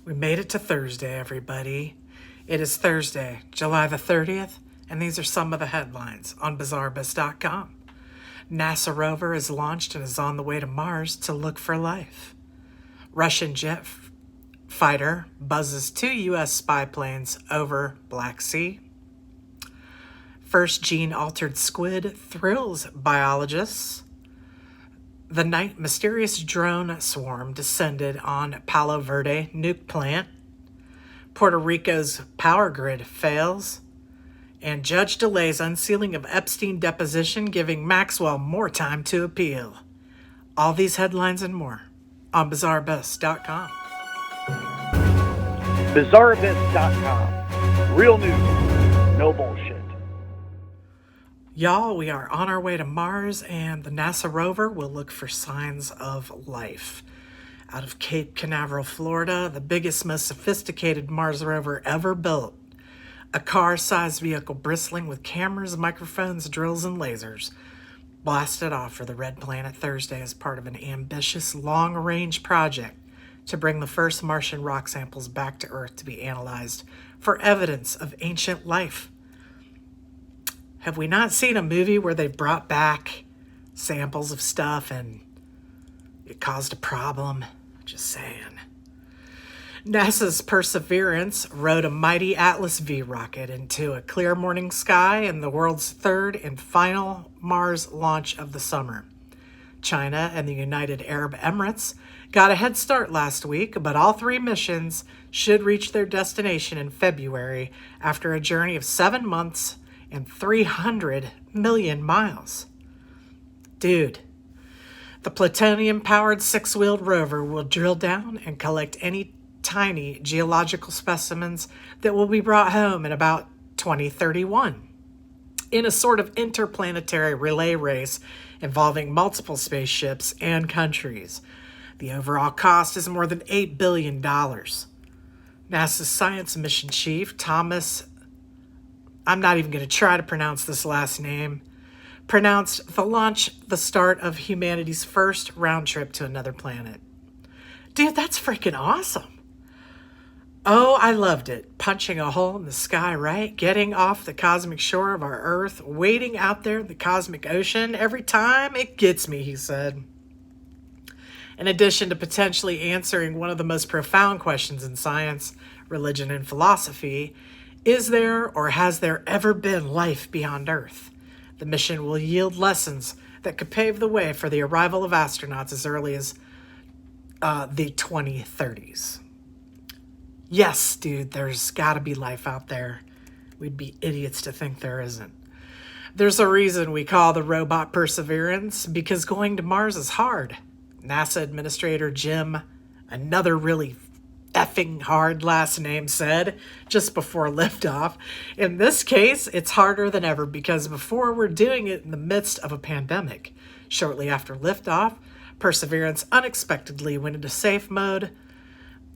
We made it to Thursday, everybody. It is Thursday, July the 30th, and these are some of the headlines on Biologists.com. NASA rover is launched and is on the way to Mars to look for life. Russian jet fighter buzzes 2 U.S. spy planes over Black Sea. First gene-altered squid thrills biologists. The night mysterious drone swarm descended on Palo Verde Nuke plant. Puerto Rico's power grid fails. And judge delays unsealing of Epstein deposition, giving Maxwell more time to appeal. All these headlines and more on BizarreBest.com. BizarreBest.com. Real news, no bullshit. Y'all, we are on our way to Mars, and the NASA rover will look for signs of life. Out of Cape Canaveral, Florida, the biggest, most sophisticated Mars rover ever built. A car-sized vehicle bristling with cameras, microphones, drills, and lasers blasted off for the Red Planet Thursday as part of an ambitious, long-range project to bring the first Martian rock samples back to Earth to be analyzed for evidence of ancient life. Have we not seen a movie where they brought back samples of stuff and it caused a problem? Just saying. NASA's Perseverance rode a mighty Atlas V rocket into a clear morning sky in the world's third and final Mars launch of the summer. China and the United Arab Emirates got a head start last week, but all 3 missions should reach their destination in February after a journey of 7 months and 300 million miles. Dude, the plutonium-powered 6-wheeled rover will drill down and collect any tiny geological specimens that will be brought home in about 2031. In a sort of interplanetary relay race involving multiple spaceships and countries. The overall cost is more than $8 billion. NASA's science mission chief, Thomas, I'm not even going to try to pronounce this last name, pronounced the launch the start of humanity's first round trip to another planet. Dude, that's freaking awesome. Oh, I loved it. Punching a hole in the sky, right? Getting off the cosmic shore of our Earth, waiting out there in the cosmic ocean. Every time it gets me, he said. In addition to potentially answering one of the most profound questions in science, religion, and philosophy, is there or has there ever been life beyond Earth? The mission will yield lessons that could pave the way for the arrival of astronauts as early as the 2030s. Yes, dude, there's got to be life out there. We'd be idiots to think there isn't. There's a reason we call the robot Perseverance, because going to Mars is hard. NASA Administrator Jim, another really effing hard last name, said just before liftoff. In this case, it's harder than ever because before we're doing it in the midst of a pandemic. Shortly after liftoff, Perseverance unexpectedly went into safe mode,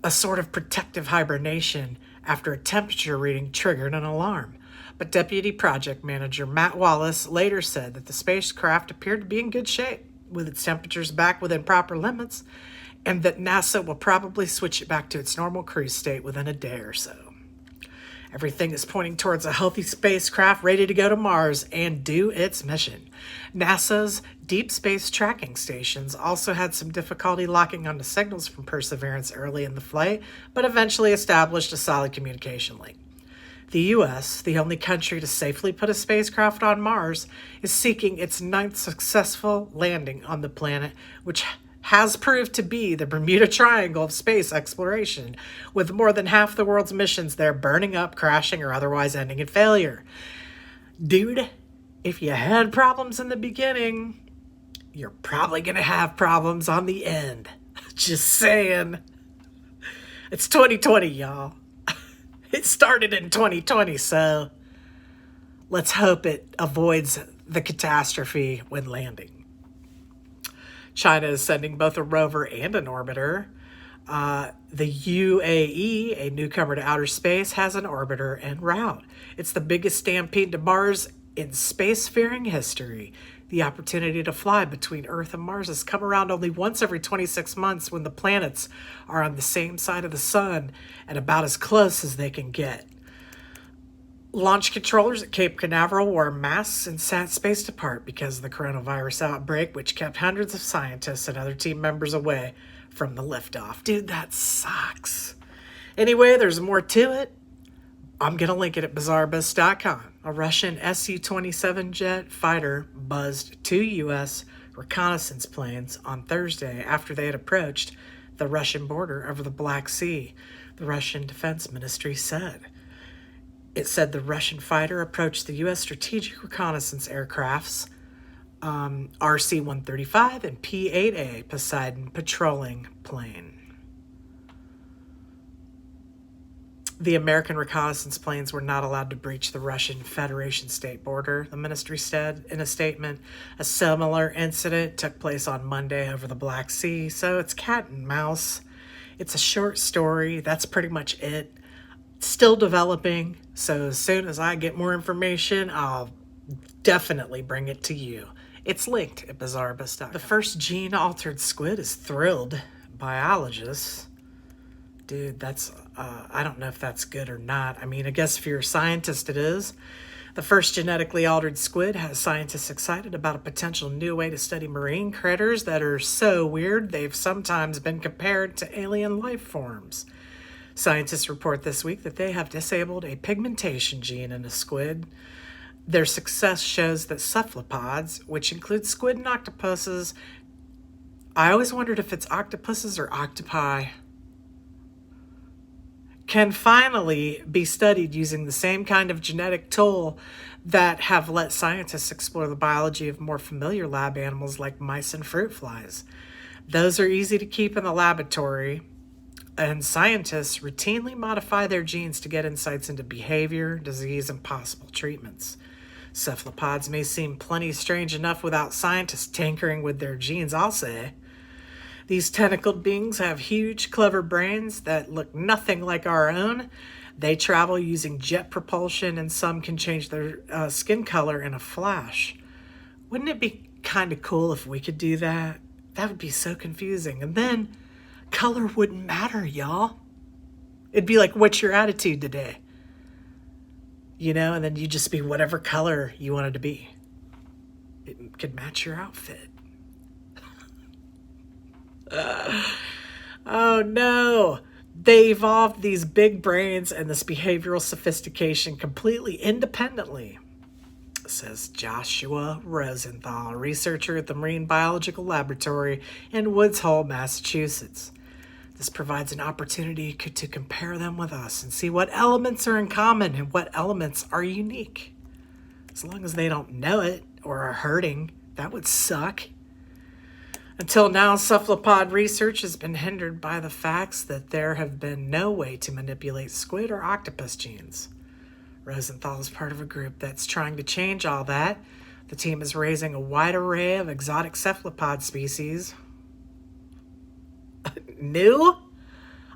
a sort of protective hibernation after a temperature reading triggered an alarm. But Deputy Project Manager Matt Wallace later said that the spacecraft appeared to be in good shape, with its temperatures back within proper limits, and that NASA will probably switch it back to its normal cruise state within a day or so. Everything is pointing towards a healthy spacecraft ready to go to Mars and do its mission. NASA's deep space tracking stations also had some difficulty locking onto signals from Perseverance early in the flight, but eventually established a solid communication link. The U.S., the only country to safely put a spacecraft on Mars, is seeking its 9th successful landing on the planet, which has proved to be the Bermuda Triangle of space exploration, with more than half the world's missions there burning up, crashing, or otherwise ending in failure. Dude, if you had problems in the beginning, you're probably going to have problems on the end. Just saying. It's 2020, y'all. It started in 2020, so let's hope it avoids the catastrophe when landing. China is sending both a rover and an orbiter. The UAE, a newcomer to outer space, has an orbiter en route. It's the biggest stampede to Mars in spacefaring history. The opportunity to fly between Earth and Mars has come around only once every 26 months when the planets are on the same side of the sun and about as close as they can get. Launch controllers at Cape Canaveral wore masks and sat spaced apart because of the coronavirus outbreak, which kept hundreds of scientists and other team members away from the liftoff. Dude, that sucks. Anyway, there's more to it. I'm going to link it at bizarrebus.com. A Russian Su-27 jet fighter buzzed 2 U.S. reconnaissance planes on Thursday after they had approached the Russian border over the Black Sea, the Russian Defense Ministry said. It said the Russian fighter approached the U.S. strategic reconnaissance aircrafts RC-135 and P-8A Poseidon patrolling plane. The American reconnaissance planes were not allowed to breach the Russian Federation state border, the ministry said in a statement. A similar incident took place on Monday over the Black Sea, so it's cat and mouse. It's a short story. That's pretty much it. Still developing, so as soon as I get more information, I'll definitely bring it to you. It's linked at bizarrebus.com. The first gene-altered squid is thrilled biologists. Dude, that's, I don't know if that's good or not. I mean, I guess if you're a scientist, it is. The first genetically altered squid has scientists excited about a potential new way to study marine critters that are so weird they've sometimes been compared to alien life forms. Scientists report this week that they have disabled a pigmentation gene in a squid. Their success shows that cephalopods, which include squid and octopuses, I always wondered if it's octopuses or octopi, can finally be studied using the same kind of genetic tool that have let scientists explore the biology of more familiar lab animals like mice and fruit flies. Those are easy to keep in the laboratory, and scientists routinely modify their genes to get insights into behavior, disease, and possible treatments. Cephalopods may seem plenty strange enough without scientists tinkering with their genes, I'll say. These tentacled beings have huge, clever brains that look nothing like our own. They travel using jet propulsion, and some can change their skin color in a flash. Wouldn't it be kind of cool if we could do that? That would be so confusing. And then color wouldn't matter, y'all. It'd be like, what's your attitude today? You know, and then you just be whatever color you wanted to be. It could match your outfit. Oh no. They evolved these big brains and this behavioral sophistication completely independently, says Joshua Rosenthal, a researcher at the Marine Biological Laboratory in Woods Hole, Massachusetts. This provides an opportunity to compare them with us and see what elements are in common and what elements are unique. As long as they don't know it or are hurting, that would suck. Until now, cephalopod research has been hindered by the facts that there have been no way to manipulate squid or octopus genes. Rosenthal is part of a group that's trying to change all that. The team is raising a wide array of exotic cephalopod species. New?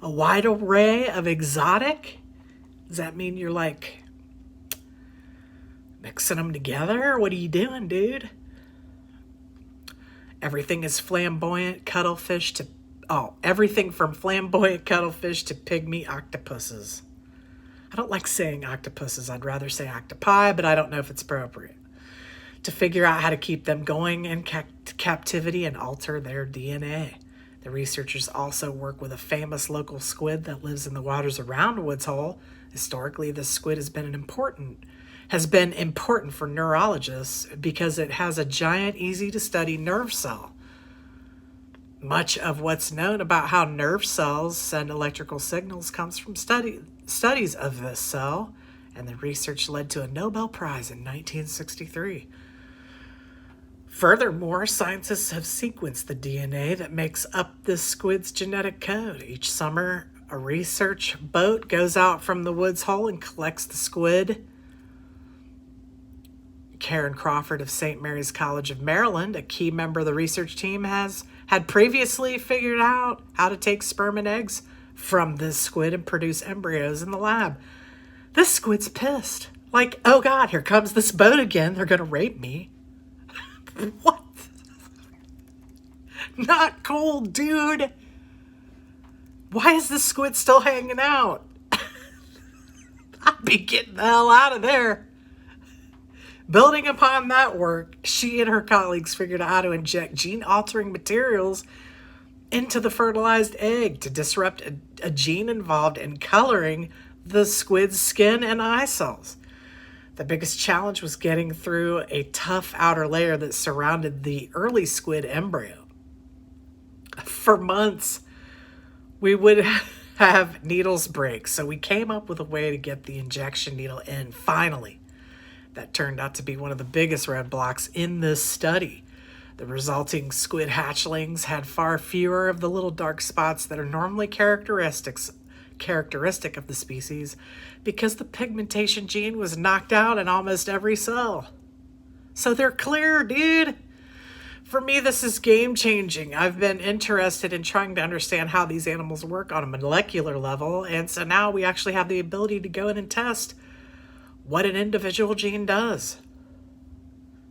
A wide array of exotic? Does that mean you're like mixing them together? What are you doing, dude? Everything from flamboyant cuttlefish to pygmy octopuses. I don't like saying octopuses. I'd rather say octopi, but I don't know if it's appropriate. To figure out how to keep them going in captivity and alter their DNA. The researchers also work with a famous local squid that lives in the waters around Woods Hole. Historically, this squid has been important for neurologists because it has a giant, easy-to-study nerve cell. Much of what's known about how nerve cells send electrical signals comes from studies of this cell, and the research led to a Nobel Prize in 1963. Furthermore, scientists have sequenced the DNA that makes up this squid's genetic code. Each summer, a research boat goes out from the Woods Hole and collects the squid. Karen Crawford of St. Mary's College of Maryland, a key member of the research team, had previously figured out how to take sperm and eggs from this squid and produce embryos in the lab. This squid's pissed. Like, oh God, here comes this boat again. They're going to rape me. What? Not cool, dude. Why is the squid still hanging out? I'd be getting the hell out of there. Building upon that work, she and her colleagues figured out how to inject gene-altering materials into the fertilized egg to disrupt a gene involved in coloring the squid's skin and eye cells. The biggest challenge was getting through a tough outer layer that surrounded the early squid embryo. For months, we would have needles break, so we came up with a way to get the injection needle in finally. That turned out to be one of the biggest roadblocks in this study. The resulting squid hatchlings had far fewer of the little dark spots that are normally characteristic of the species because the pigmentation gene was knocked out in almost every cell. So they're clear, dude. For me, this is game-changing. I've been interested in trying to understand how these animals work on a molecular level, and so now we actually have the ability to go in and test what an individual gene does,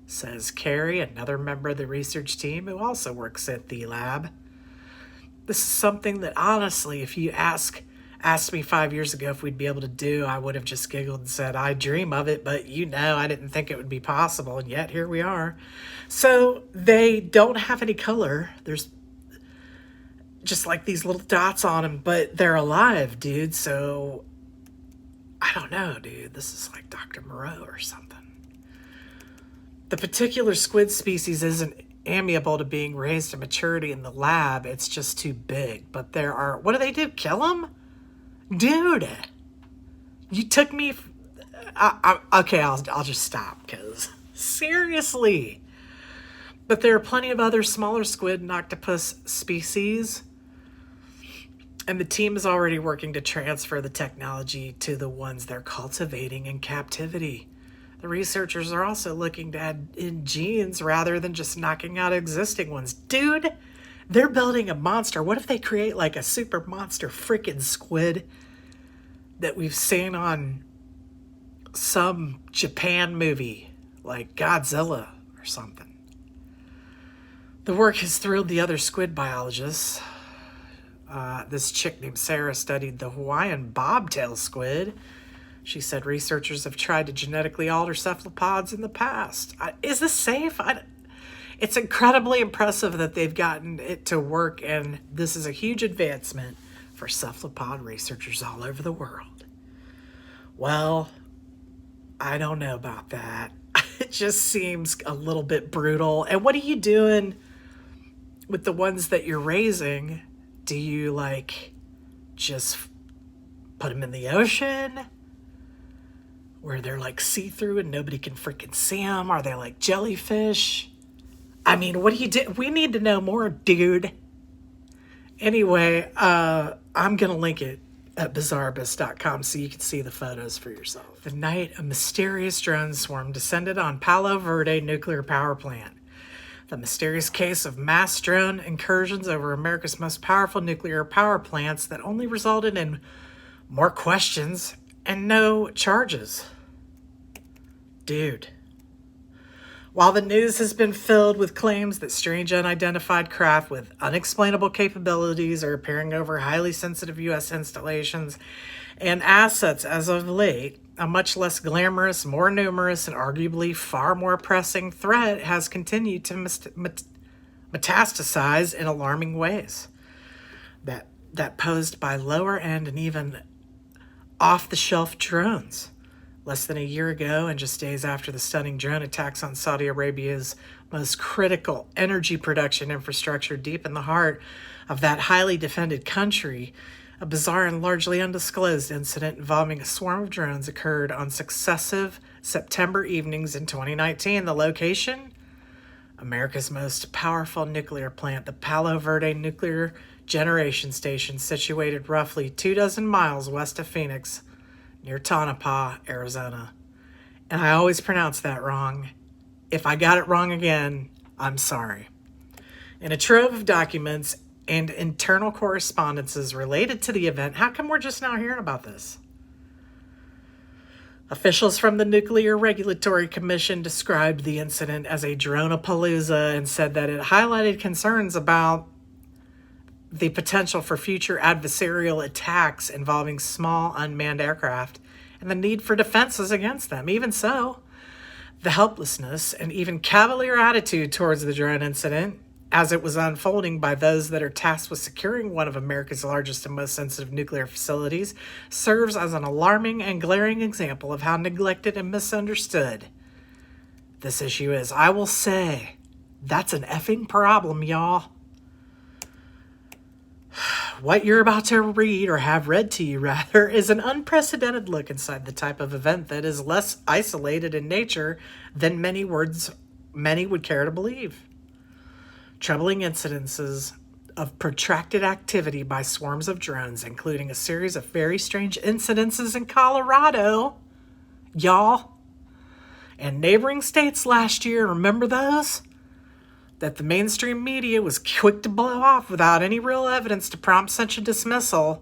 says Carrie, another member of the research team who also works at the lab. This is something that, honestly, if you asked me 5 years ago if we'd be able to do, I would have just giggled and said, I dream of it, but I didn't think it would be possible, and yet here we are. So they don't have any color. There's just like these little dots on them, but they're alive, dude, so I don't know, dude. This is like Dr. Moreau or something. The particular squid species isn't amiable to being raised to maturity in the lab. It's just too big. But there are... What do they do? Kill them? Dude! You took me... okay, I'll just stop, because... Seriously! But there are plenty of other smaller squid and octopus species, and the team is already working to transfer the technology to the ones they're cultivating in captivity. The researchers are also looking to add in genes rather than just knocking out existing ones. Dude, they're building a monster. What if they create like a super monster freaking squid that we've seen on some Japan movie, like Godzilla or something? The work has thrilled the other squid biologists. This chick named Sarah studied the Hawaiian bobtail squid. She said researchers have tried to genetically alter cephalopods in the past. Is this safe? It's incredibly impressive that they've gotten it to work, and this is a huge advancement for cephalopod researchers all over the world. Well, I don't know about that. It just seems a little bit brutal. And what are you doing with the ones that you're raising? Do you, just put them in the ocean where they're, see-through and nobody can freaking see them? Are they like jellyfish? I mean, what do you do? We need to know more, dude. Anyway, I'm going to link it at bizarrebus.com so you can see the photos for yourself. The night a mysterious drone swarm descended on Palo Verde nuclear power plant. The mysterious case of mass drone incursions over America's most powerful nuclear power plants that only resulted in more questions and no charges. Dude. While the news has been filled with claims that strange unidentified craft with unexplainable capabilities are appearing over highly sensitive U.S. installations and assets as of late, a much less glamorous, more numerous, and arguably far more pressing threat has continued to metastasize in alarming ways. That posed by lower-end and even off-the-shelf drones. Less than a year ago, and just days after the stunning drone attacks on Saudi Arabia's most critical energy production infrastructure deep in the heart of that highly defended country, a bizarre and largely undisclosed incident involving a swarm of drones occurred on successive September evenings in 2019. The location? America's most powerful nuclear plant, the Palo Verde Nuclear Generation Station, situated roughly 24 miles west of Phoenix, near Tonopah, Arizona. And I always pronounce that wrong. If I got it wrong again, I'm sorry. In a trove of documents and internal correspondences related to the event, how come we're just now hearing about this? Officials from the Nuclear Regulatory Commission described the incident as a dronapalooza and said that it highlighted concerns about the potential for future adversarial attacks involving small unmanned aircraft and the need for defenses against them. Even so, the helplessness and even cavalier attitude towards the drone incident as it was unfolding by those that are tasked with securing one of America's largest and most sensitive nuclear facilities serves as an alarming and glaring example of how neglected and misunderstood this issue is. I will say, that's an effing problem, y'all. What you're about to read, or have read to you rather, is an unprecedented look inside the type of event that is less isolated in nature than many would care to believe. Troubling incidences of protracted activity by swarms of drones, including a series of very strange incidences in Colorado, y'all, and neighboring states last year. Remember those? That the mainstream media was quick to blow off without any real evidence to prompt such a dismissal.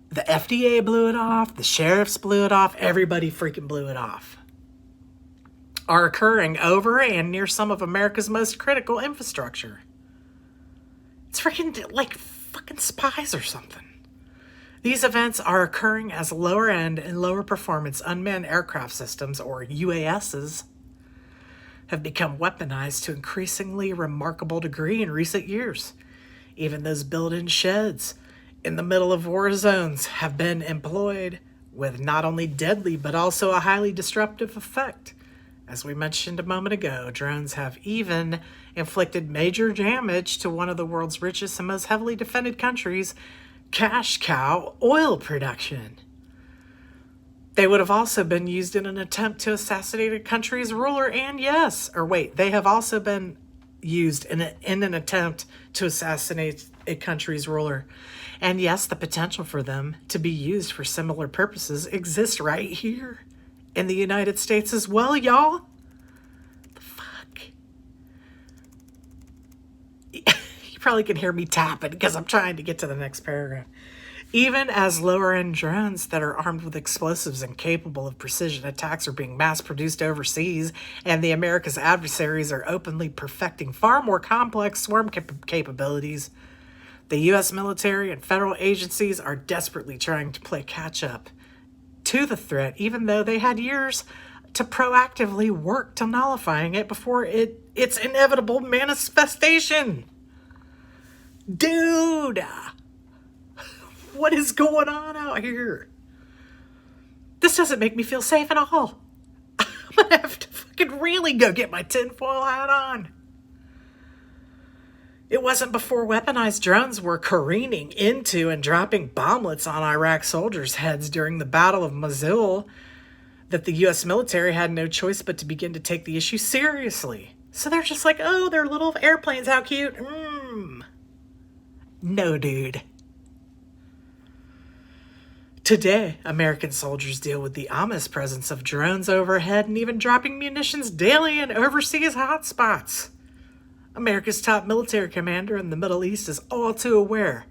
The FDA blew it off, the sheriffs blew it off, everybody freaking blew it off. Are occurring over and near some of America's most critical infrastructure. It's freaking like fucking spies or something. These events are occurring as lower end and lower performance unmanned aircraft systems, or UASs, have become weaponized to increasingly remarkable degree in recent years. Even those built-in sheds in the middle of war zones have been employed with not only deadly but also a highly disruptive effect. As we mentioned a moment ago, drones have even inflicted major damage to one of the world's richest and most heavily defended countries' cash cow oil production. They would have also been used in an attempt to assassinate a country's ruler, and they have also been used in an attempt to assassinate a country's ruler. And yes, the potential for them to be used for similar purposes exists right here in the United States as well, y'all. The fuck? You probably can hear me tapping because I'm trying to get to the next paragraph. Even as lower-end drones that are armed with explosives and capable of precision attacks are being mass-produced overseas, and the America's adversaries are openly perfecting far more complex swarm capabilities, the U.S. military and federal agencies are desperately trying to play catch-up to the threat, even though they had years to proactively work to nullifying it before its inevitable manifestation. Dude! What is going on out here? This doesn't make me feel safe at all. I'm gonna have to fucking really go get my tinfoil hat on. It wasn't before weaponized drones were careening into and dropping bomblets on Iraq soldiers' heads during the Battle of Mosul that the U.S. military had no choice but to begin to take the issue seriously. So they're just like, oh, they're little airplanes, how cute. No, dude. Today, American soldiers deal with the ominous presence of drones overhead and even dropping munitions daily in overseas hotspots. America's top military commander in the Middle East is all too aware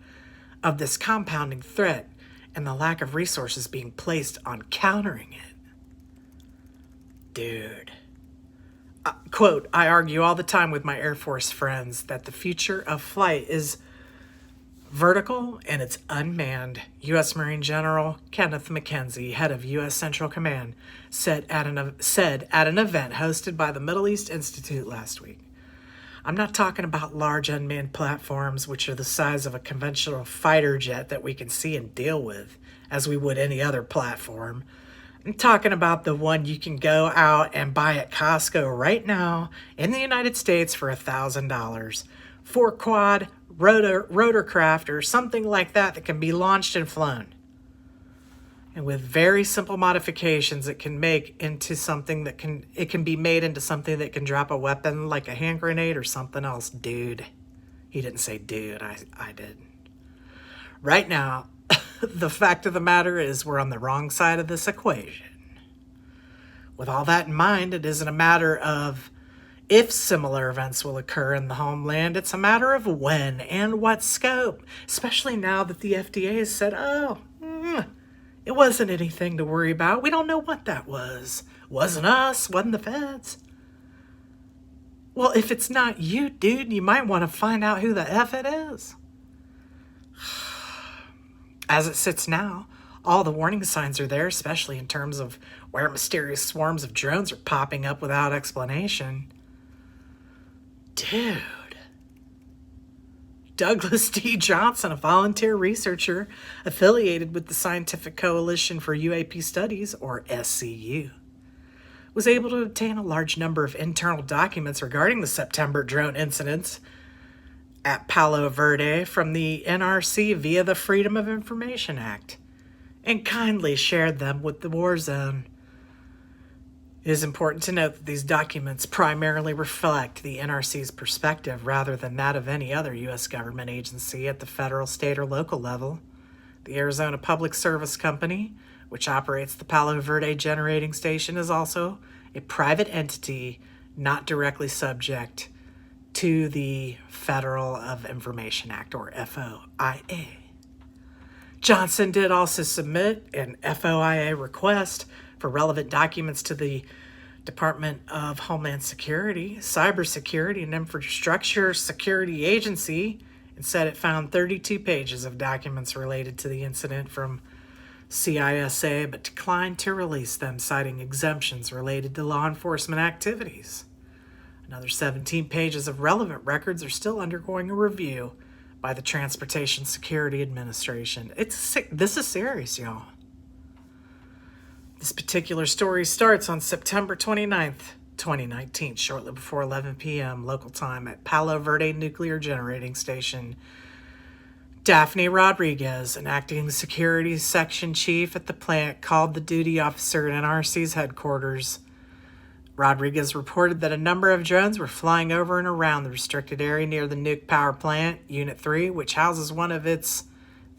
of this compounding threat and the lack of resources being placed on countering it. Dude. Quote, I argue all the time with my Air Force friends that the future of flight is vertical and it's unmanned. U.S. Marine General Kenneth McKenzie, head of U.S. Central Command, said at an event hosted by the Middle East Institute last week. I'm not talking about large unmanned platforms which are the size of a conventional fighter jet that we can see and deal with as we would any other platform. I'm talking about the one you can go out and buy at Costco right now in the United States for $1,000. 4-quad rotorcraft or something like that can be launched and flown. And with very simple modifications, it can make into something that can be made into something that can drop a weapon like a hand grenade or something else. Dude. He didn't say dude, I did. Right now, the fact of the matter is we're on the wrong side of this equation. With all that in mind, it isn't a matter of if similar events will occur in the homeland, it's a matter of when and what scope, especially now that the FDA has said, It wasn't anything to worry about. We don't know what that was. Wasn't us, wasn't the feds. Well, if it's not you, dude, you might want to find out who the F it is. As it sits now, all the warning signs are there, especially in terms of where mysterious swarms of drones are popping up without explanation. Dude. Douglas D. Johnson, a volunteer researcher affiliated with the Scientific Coalition for UAP Studies, or SCU, was able to obtain a large number of internal documents regarding the September drone incidents at Palo Verde from the NRC via the Freedom of Information Act, and kindly shared them with the war zone. It is important to note that these documents primarily reflect the NRC's perspective rather than that of any other U.S. government agency at the federal, state, or local level. The Arizona Public Service Company, which operates the Palo Verde generating station, is also a private entity not directly subject to the Federal of Information Act, or FOIA. Johnson did also submit an FOIA request for relevant documents to the Department of Homeland Security, Cybersecurity, and Infrastructure Security Agency, and said it found 32 pages of documents related to the incident from CISA, but declined to release them, citing exemptions related to law enforcement activities. Another 17 pages of relevant records are still undergoing a review by the Transportation Security Administration. This is serious, y'all. This particular story starts on September 29th, 2019, shortly before 11 p.m. local time at Palo Verde Nuclear Generating Station. Daphne Rodriguez, an acting security section chief at the plant, called the duty officer at NRC's headquarters. Rodriguez reported that a number of drones were flying over and around the restricted area near the Nuke power plant, Unit 3, which houses one of its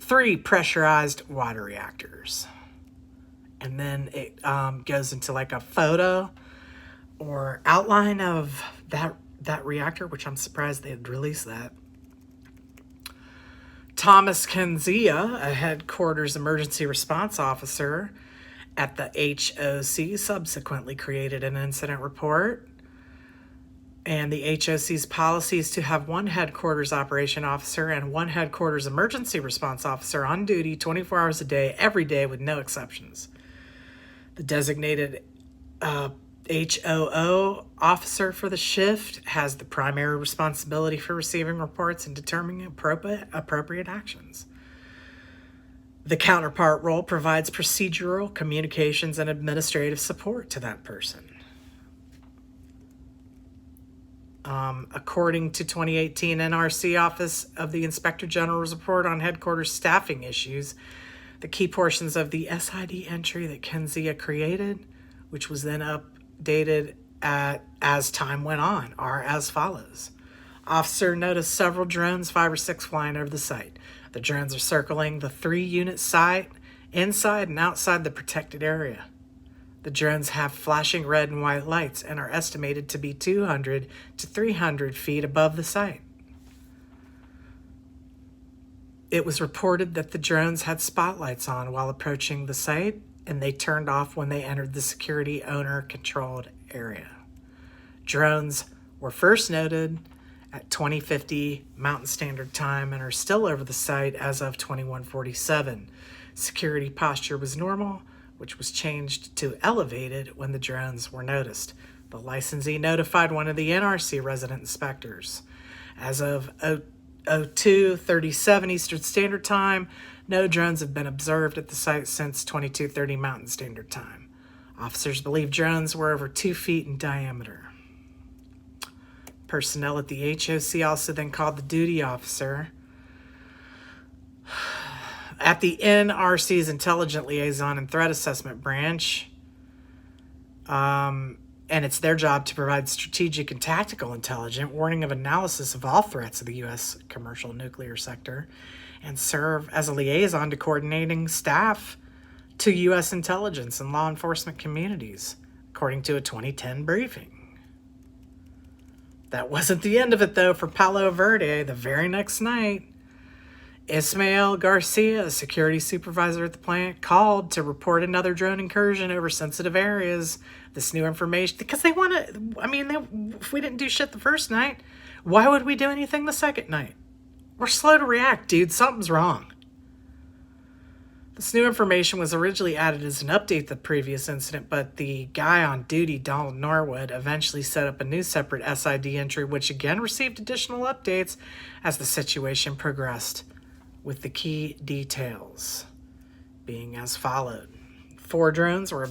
3 pressurized water reactors. And then it goes into like a photo or outline of that reactor, which I'm surprised they had released that. Thomas Kenzia, a headquarters emergency response officer at the HOC, subsequently created an incident report. And the HOC's policy is to have one headquarters operation officer and one headquarters emergency response officer on duty 24 hours a day, every day, with no exceptions. The designated HOO officer for the shift has the primary responsibility for receiving reports and determining appropriate actions. The counterpart role provides procedural, communications, and administrative support to that person. According to 2018 NRC Office of the Inspector General's report on headquarters staffing issues, the key portions of the SID entry that Kenzia created, which was then updated as time went on, are as follows. Officer noticed several drones, 5 or 6, flying over the site. The drones are circling the 3-unit site inside and outside the protected area. The drones have flashing red and white lights and are estimated to be 200 to 300 feet above the site. It was reported that the drones had spotlights on while approaching the site, and they turned off when they entered the security owner-controlled area. Drones were first noted at 2050 Mountain Standard Time and are still over the site as of 2147. Security posture was normal, which was changed to elevated when the drones were noticed. The licensee notified one of the NRC resident inspectors. As of 02:37 Eastern Standard Time, no drones have been observed at the site since 22:30 Mountain Standard Time. Officers believe drones were over 2 feet in diameter. Personnel at the HOC also then called the duty officer at the NRC's Intelligent Liaison and Threat Assessment Branch, and it's their job to provide strategic and tactical intelligence, warning of analysis of all threats of the U.S. commercial nuclear sector, and serve as a liaison to coordinating staff to U.S. intelligence and law enforcement communities, according to a 2010 briefing. That wasn't the end of it, though, for Palo Verde. The very next night, Ismael Garcia, a security supervisor at the plant, called to report another drone incursion over sensitive areas. This new information, because they want to, I mean, if we didn't do shit the first night, why would we do anything the second night? We're slow to react, dude. Something's wrong. This new information was originally added as an update to the previous incident, but the guy on duty, Donald Norwood, eventually set up a new separate SID entry, which again received additional updates as the situation progressed, with the key details being as followed. 4 drones were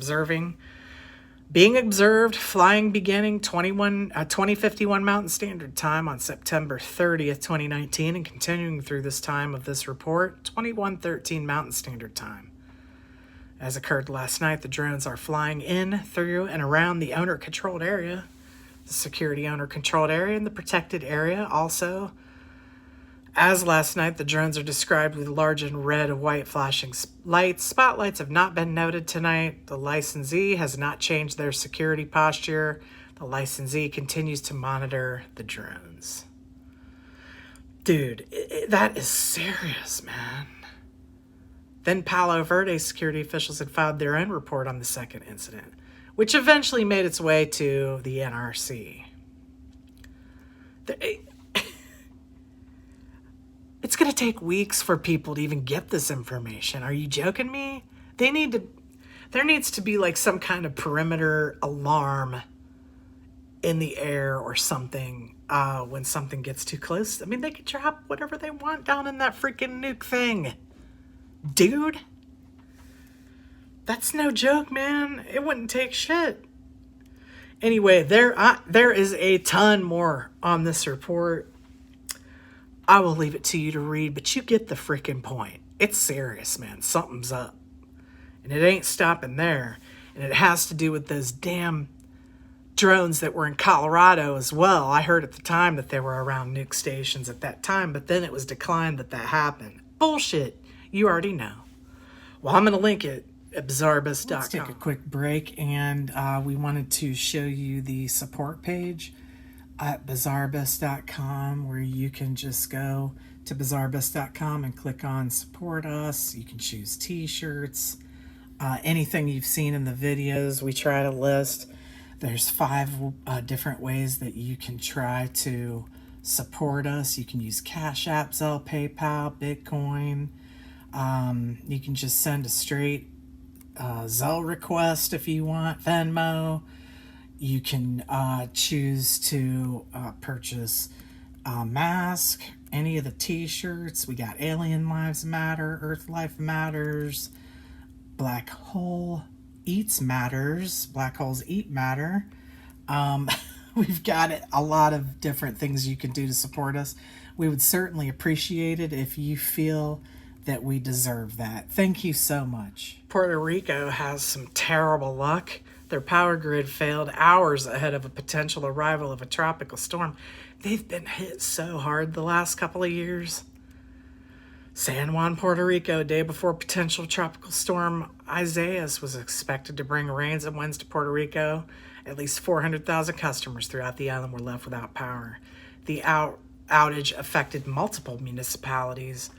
being observed flying beginning 2051 Mountain Standard Time on September 30th, 2019, and continuing through this time of this report, 2113 Mountain Standard Time. As occurred last night, the drones are flying in, through, and around the owner-controlled area, the security owner-controlled area, and the protected area. Also, as last night, the drones are described with large and red and white flashing lights. Spotlights have not been noted tonight. The licensee has not changed their security posture. The licensee continues to monitor the drones. Dude, that is serious, man. Then Palo Verde security officials had filed their own report on the second incident, which eventually made its way to the NRC. It's going to take weeks for people to even get this information. Are you joking me? There needs to be like some kind of perimeter alarm in the air or something when something gets too close. I mean, they could drop whatever they want down in that freaking nuke thing. Dude, that's no joke, man. It wouldn't take shit. Anyway, there is a ton more on this report. I will leave it to you to read, but you get the freaking point. It's serious, man. Something's up. And it ain't stopping there. And it has to do with those damn drones that were in Colorado as well. I heard at the time that they were around nuke stations at that time, but then it was declined that happened. Bullshit. You already know. Well, I'm going to link it at bizarrebus.com. Let's take a quick break, and we wanted to show you the support page at bizarrebus.com, where you can just go to bizarrebus.com and click on support us. You can choose t-shirts, anything you've seen in the videos we try to list. There's 5 different ways that you can try to support us. You can use Cash App, Zelle, PayPal, Bitcoin. You can just send a straight Zelle request if you want, Venmo. You can choose to purchase a mask, any of the t-shirts. We got Alien Lives Matter, Earth Life Matters, Black Hole Eats Matters, Black Holes Eat Matter. We've got a lot of different things you can do to support us. We would certainly appreciate it if you feel that we deserve that. Thank you so much. Puerto Rico has some terrible luck. Their power grid failed hours ahead of a potential arrival of a tropical storm. They've been hit so hard the last couple of years. San Juan, Puerto Rico, a day before potential tropical storm Isaias was expected to bring rains and winds to Puerto Rico. At least 400,000 customers throughout the island were left without power. The outage affected multiple municipalities.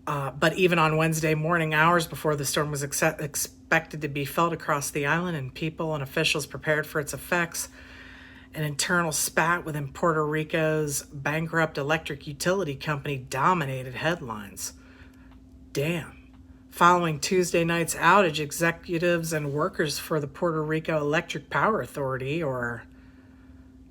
But even on Wednesday morning, hours before the storm was expected to be felt across the island and people and officials prepared for its effects, an internal spat within Puerto Rico's bankrupt electric utility company dominated headlines. Damn. Following Tuesday night's outage, executives and workers for the Puerto Rico Electric Power Authority, or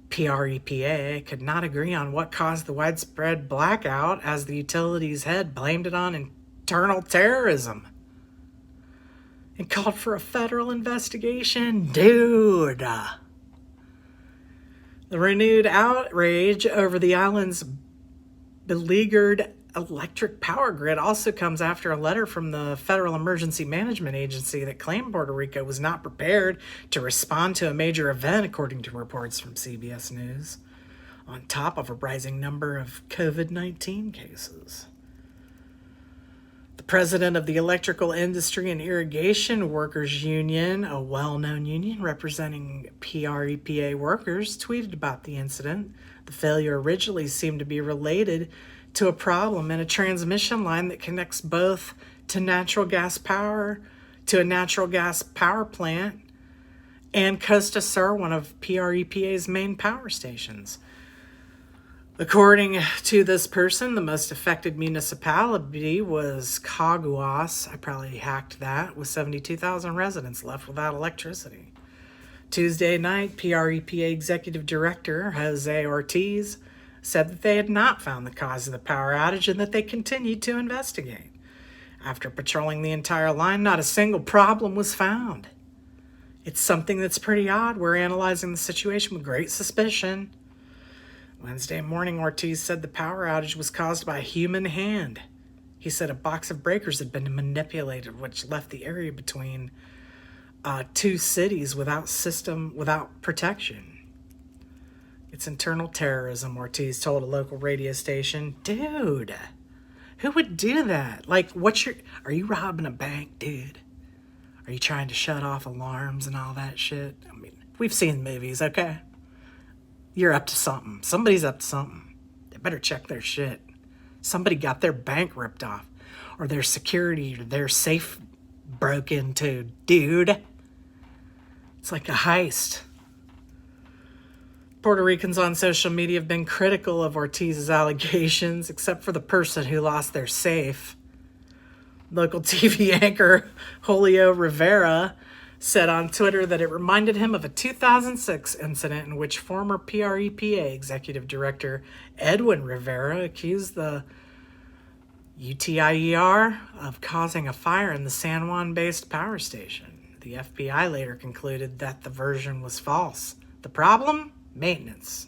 PREPA, could not agree on what caused the widespread blackout, as the utility's head blamed it on internal terrorism and called for a federal investigation. Dude. The renewed outrage over the island's beleaguered electric power grid also comes after a letter from the Federal Emergency Management Agency that claimed Puerto Rico was not prepared to respond to a major event, according to reports from CBS News, on top of a rising number of COVID-19 cases. The president of the Electrical Industry and Irrigation Workers Union, a well-known union representing PREPA workers, tweeted about the incident. The failure originally seemed to be related to a problem in a transmission line that connects both to natural gas power, to a natural gas power plant, and Costa Sur, one of PREPA's main power stations. According to this person, the most affected municipality was Caguas. I probably hacked that, with 72,000 residents left without electricity. Tuesday night, PREPA Executive Director Jose Ortiz said that they had not found the cause of the power outage and that they continued to investigate. After patrolling the entire line, not a single problem was found. It's something that's pretty odd. We're analyzing the situation with great suspicion. Wednesday morning, Ortiz said the power outage was caused by a human hand. He said a box of breakers had been manipulated, which left the area between two cities without protection. It's internal terrorism, Ortiz told a local radio station. Dude, who would do that? Like, are you robbing a bank, dude? Are you trying to shut off alarms and all that shit? I mean, we've seen movies, okay? You're up to something. Somebody's up to something. They better check their shit. Somebody got their bank ripped off, or their security, or their safe broke into, dude. It's like a heist. Puerto Ricans on social media have been critical of Ortiz's allegations, except for the person who lost their safe. Local TV anchor Julio Rivera said on Twitter that it reminded him of a 2006 incident in which former PREPA Executive Director Edwin Rivera accused the UTIER of causing a fire in the San Juan-based power station. The FBI later concluded that the version was false. The problem? Maintenance.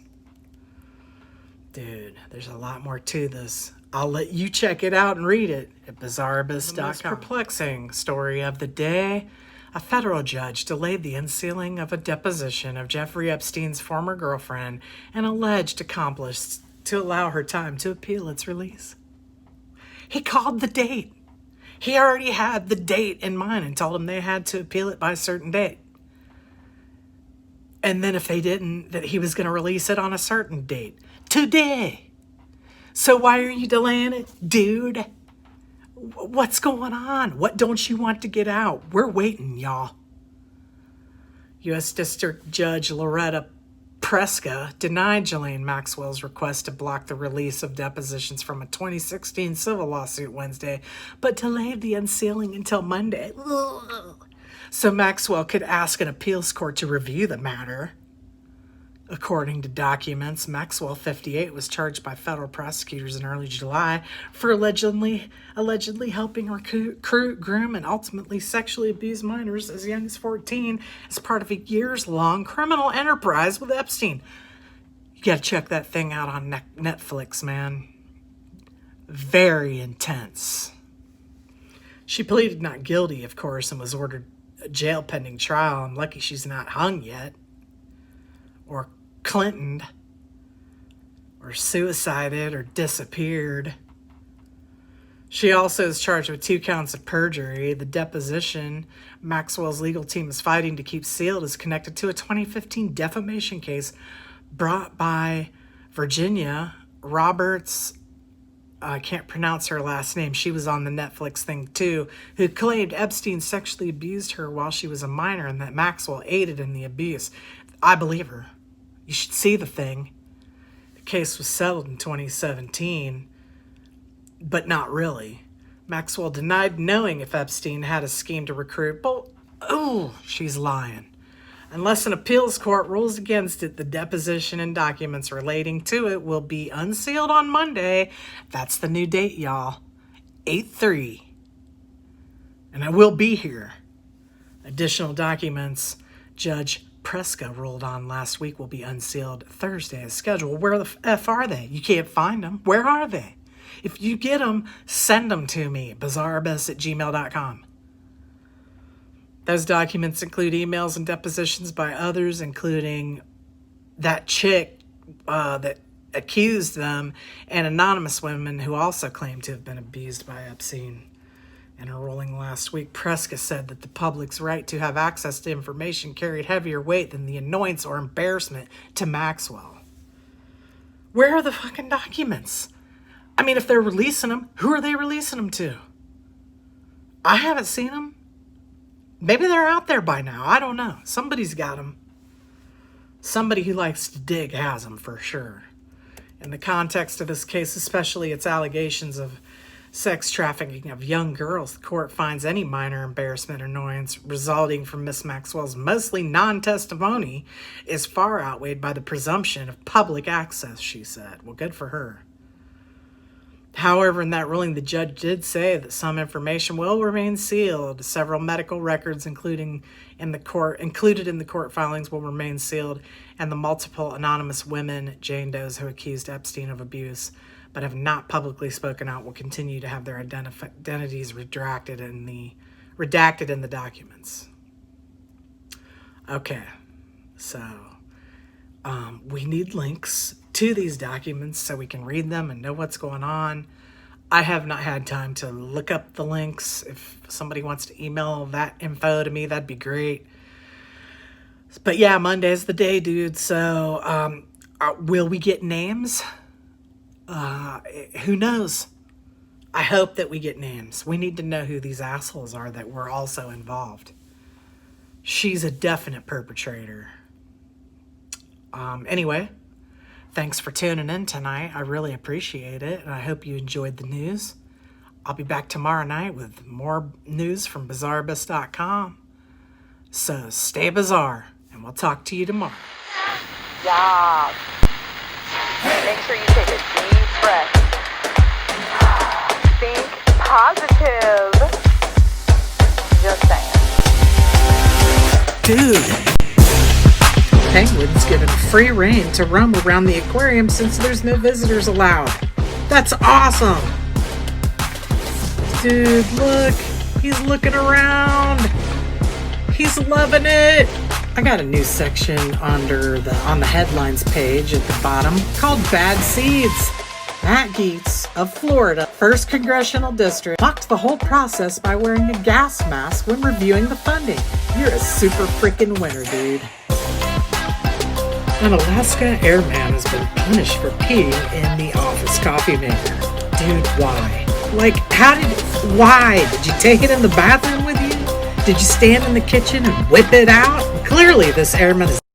Dude, there's a lot more to this. I'll let you check it out and read it at bizarreabyss.com. The most perplexing story of the day: a federal judge delayed the unsealing of a deposition of Jeffrey Epstein's former girlfriend and alleged accomplice to allow her time to appeal its release. He called the date. He already had the date in mind and told them they had to appeal it by a certain date. And then if they didn't, that he was going to release it on a certain date. Today. So why are you delaying it, dude? What's going on? What don't you want to get out? We're waiting, y'all. U.S. District Judge Loretta Preska denied Ghislaine Maxwell's request to block the release of depositions from a 2016 civil lawsuit Wednesday, but delayed the unsealing until Monday. Ugh. So Maxwell could ask an appeals court to review the matter. According to documents, Maxwell, 58, was charged by federal prosecutors in early July for allegedly helping recruit, groom, and ultimately sexually abuse minors as young as 14 as part of a years-long criminal enterprise with Epstein. You gotta check that thing out on Netflix, man. Very intense. She pleaded not guilty, of course, and was ordered jail pending trial. I'm lucky she's not hung yet, or Clintoned, or suicided, or disappeared. She also is charged with 2 counts of perjury. The deposition Maxwell's legal team is fighting to keep sealed is connected to a 2015 defamation case brought by Virginia Roberts. I can't pronounce her last name. She was on the Netflix thing too, who claimed Epstein sexually abused her while she was a minor and that Maxwell aided in the abuse. I believe her. You should see the thing. The case was settled in 2017, but not really. Maxwell denied knowing if Epstein had a scheme to recruit, but she's lying. Unless an appeals court rules against it, the deposition and documents relating to it will be unsealed on Monday. That's the new date, y'all. 8/3. And I will be here. Additional documents Judge Preska ruled on last week will be unsealed Thursday as scheduled. Where the F are they? You can't find them. Where are they? If you get them, send them to me. bizarreabyss@gmail.com. Those documents include emails and depositions by others, including that chick that accused them and anonymous women who also claimed to have been abused by Epstein. In a ruling last week, Preska said that the public's right to have access to information carried heavier weight than the annoyance or embarrassment to Maxwell. Where are the fucking documents? I mean, if they're releasing them, who are they releasing them to? I haven't seen them. Maybe they're out there by now. I don't know. Somebody's got them. Somebody who likes to dig has them for sure. In the context of this case, especially its allegations of sex trafficking of young girls, the court finds any minor embarrassment or annoyance resulting from Miss Maxwell's mostly non-testimony is far outweighed by the presumption of public access, she said. Well, good for her. However, in that ruling, the judge did say that some information will remain sealed. Several medical records included in the court filings will remain sealed, and the multiple anonymous women, Jane Does, who accused Epstein of abuse but have not publicly spoken out, will continue to have their identities redacted in the documents. Okay, so we need links to these documents so we can read them and know what's going on. I have not had time to look up the links. If somebody wants to email that info to me, that'd be great. But yeah, Monday's the day, dude. So will we get names? Who knows? I hope that we get names. We need to know who these assholes are that were also involved. She's a definite perpetrator. Anyway, thanks for tuning in tonight. I really appreciate it, and I hope you enjoyed the news. I'll be back tomorrow night with more news from Biologists.com. So stay bizarre, and we'll talk to you tomorrow. Yeah. Make sure you take a deep breath. Think positive. Just saying. Dude. Penguins given free rein to roam around the aquarium since there's no visitors allowed. That's awesome! Dude, look! He's looking around! He's loving it! I got a new section on the headlines page at the bottom called Bad Seeds. Matt Gaetz of Florida, 1st Congressional District, mocked the whole process by wearing a gas mask when reviewing the funding. You're a super freaking winner, dude. An Alaska airman has been punished for peeing in the office coffee maker. Dude, why? Like, why? Did you take it in the bathroom with you? Did you stand in the kitchen and whip it out? Clearly, this airman is